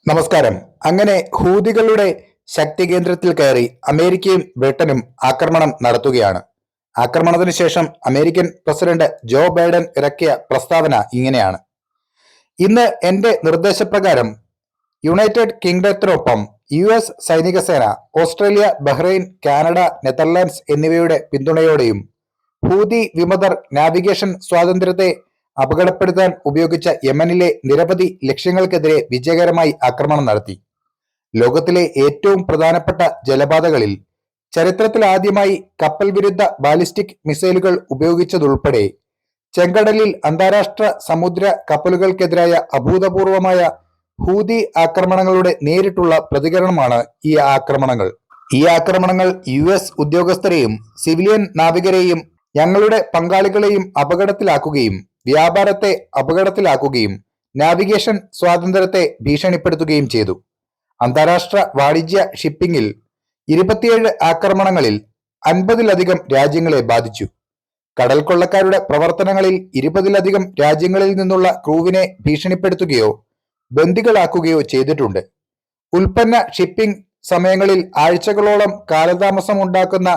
നമസ്കാരം. അങ്ങനെ ഹൂതികളുടെ ശക്തി കേന്ദ്രത്തിൽ കയറി അമേരിക്കയും ബ്രിട്ടനും ആക്രമണം നടത്തുകയാണ്. ആക്രമണത്തിന് ശേഷം അമേരിക്കൻ പ്രസിഡന്റ് ജോ ബൈഡൻ ഇറക്കിയ പ്രസ്താവന ഇങ്ങനെയാണ്: ഇന്ന് എന്റെ നിർദ്ദേശപ്രകാരം യുണൈറ്റഡ് കിങ്ഡത്തിനൊപ്പം US സൈനിക സേന ഓസ്ട്രേലിയ, ബഹ്റൈൻ, കാനഡ, നെതർലാൻഡ്സ് എന്നിവയുടെ പിന്തുണയോടെയും ഹൂതി വിമതർ നാവിഗേഷൻ സ്വാതന്ത്ര്യത്തെ അപകടപ്പെടുത്താൻ ഉപയോഗിച്ച യമനിലെ നിരവധി ലക്ഷ്യങ്ങൾക്കെതിരെ വിജയകരമായി ആക്രമണം നടത്തി. ലോകത്തിലെ ഏറ്റവും പ്രധാനപ്പെട്ട ജലപാതകളിൽ ചരിത്രത്തിലാദ്യമായി കപ്പൽ വിരുദ്ധ ബാലിസ്റ്റിക് മിസൈലുകൾ ഉപയോഗിച്ചതുൾപ്പെടെ ചെങ്കടലിൽ അന്താരാഷ്ട്ര സമുദ്ര കപ്പലുകൾക്കെതിരായ അഭൂതപൂർവമായ ഹൂതി ആക്രമണങ്ങളുടെ നേരിട്ടുള്ള പ്രതികരണമാണ് ഈ ആക്രമണങ്ങൾ. ഈ ആക്രമണങ്ങൾ US ഉദ്യോഗസ്ഥരെയും സിവിലിയൻ നാവികരെയും ഞങ്ങളുടെ പങ്കാളികളെയും അപകടത്തിലാക്കുകയും വ്യാപാരത്തെ അപകടത്തിലാക്കുകയും നാവിഗേഷൻ സ്വാതന്ത്ര്യത്തെ ഭീഷണിപ്പെടുത്തുകയും ചെയ്തു. അന്താരാഷ്ട്ര വാണിജ്യ ഷിപ്പിംഗിൽ 27 ആക്രമണങ്ങളിൽ 50-ലധികം രാജ്യങ്ങളെ ബാധിച്ചു. കടൽ കൊള്ളക്കാരുടെ പ്രവർത്തനങ്ങളിൽ 20-ലധികം രാജ്യങ്ങളിൽ നിന്നുള്ള ക്രൂവിനെ ഭീഷണിപ്പെടുത്തുകയോ ബന്ദികളാക്കുകയോ ചെയ്തിട്ടുണ്ട്. ഉൽപ്പന്ന ഷിപ്പിംഗ് സമയങ്ങളിൽ ആഴ്ചകളോളം കാലതാമസമുണ്ടാക്കുന്ന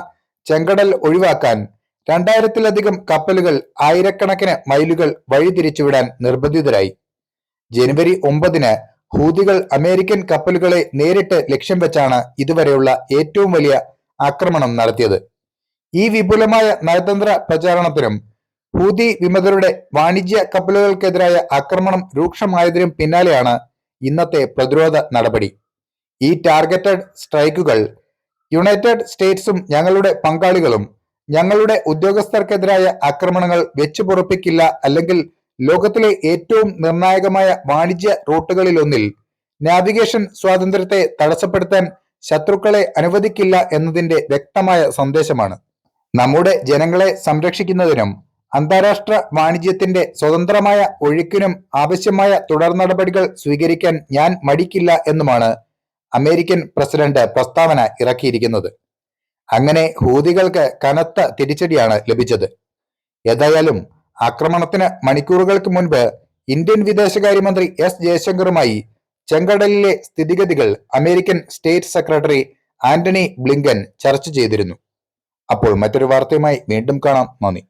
ചെങ്കടൽ ഒഴിവാക്കാൻ 2000-ലധികം കപ്പലുകൾ ആയിരക്കണക്കിന് മൈലുകൾ വഴിതിരിച്ചുവിടാൻ നിർബന്ധിതരായി. ജനുവരി 9-ന് ഹൂതികൾ അമേരിക്കൻ കപ്പലുകളെ നേരിട്ട് ലക്ഷ്യം വെച്ചാണ് ഇതുവരെയുള്ള ഏറ്റവും വലിയ ആക്രമണം നടത്തിയത്. ഈ വിപുലമായ നയതന്ത്ര പ്രചാരണത്തിനും ഹൂതി വിമതരുടെ വാണിജ്യ കപ്പലുകൾക്കെതിരായ ആക്രമണം രൂക്ഷമായതിനും പിന്നാലെയാണ് ഇന്നത്തെ പ്രതിരോധ നടപടി. ഈ ടാർഗറ്റഡ് സ്ട്രൈക്കുകൾ യുണൈറ്റഡ് സ്റ്റേറ്റ്സും ഞങ്ങളുടെ പങ്കാളികളും ഞങ്ങളുടെ ഉദ്യോഗസ്ഥർക്കെതിരായ ആക്രമണങ്ങൾ വെച്ചുപൊറുപ്പിക്കില്ല, അല്ലെങ്കിൽ ലോകത്തിലെ ഏറ്റവും നിർണായകമായ വാണിജ്യ റൂട്ടുകളിലൊന്നിൽ നാവിഗേഷൻ സ്വാതന്ത്ര്യത്തെ തടസ്സപ്പെടുത്താൻ ശത്രുക്കളെ അനുവദിക്കില്ല എന്നതിന്റെ വ്യക്തമായ സന്ദേശമാണ്. നമ്മുടെ ജനങ്ങളെ സംരക്ഷിക്കുന്നതിനും അന്താരാഷ്ട്ര വാണിജ്യത്തിന്റെ സ്വതന്ത്രമായ ഒഴുക്കിനും ആവശ്യമായ തുടർ നടപടികൾ സ്വീകരിക്കാൻ ഞാൻ മടിക്കില്ല എന്നുമാണ് അമേരിക്കൻ പ്രസിഡന്റ് പ്രസ്താവന ഇറക്കിയിരിക്കുന്നത്. അങ്ങനെ ഹൂതികൾക്ക് കനത്ത തിരിച്ചടിയാണ് ലഭിച്ചത്. ഏതായാലും ആക്രമണത്തിന് മണിക്കൂറുകൾക്ക് മുൻപ് ഇന്ത്യൻ വിദേശകാര്യമന്ത്രി S ജയശങ്കറുമായി ചെങ്കടലിലെ സ്ഥിതിഗതികൾ American state secretary Antony Blinken ചർച്ച ചെയ്തിരുന്നു. അപ്പോൾ മറ്റൊരു വാർത്തയുമായി വീണ്ടും കാണാം. നന്ദി.